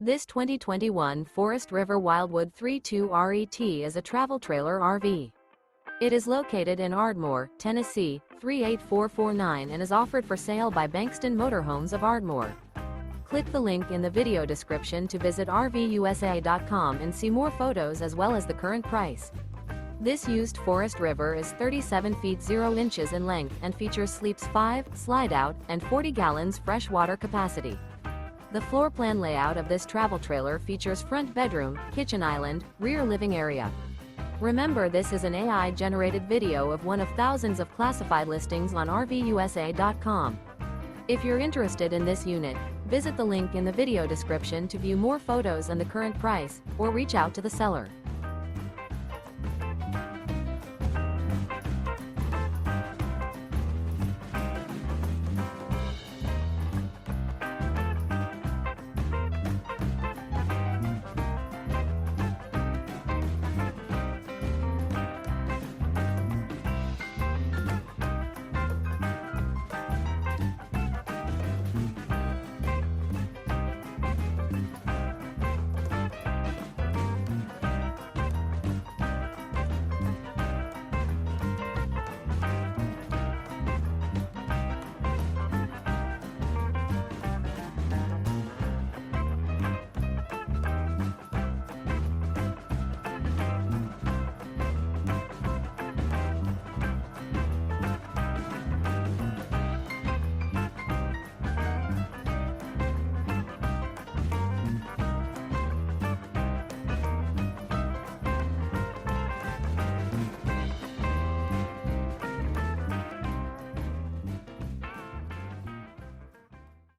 This 2021 Forest River Wildwood 3.2 RET is a travel trailer RV. It is located in Ardmore, Tennessee, 38449 and is offered for sale by Bankston Motorhomes of Ardmore. Click the link in the video description to visit RVUSA.com and see more photos as well as the current price. This used Forest River is 37 feet 0 inches in length and features sleeps 5, slide-out, and 40 gallons fresh water capacity. The floor plan layout of this travel trailer features front bedroom, kitchen island, rear living area. Remember, this is an AI-generated video of one of thousands of classified listings on RVUSA.com. If you're interested in this unit, visit the link in the video description to view more photos and the current price, or reach out to the seller.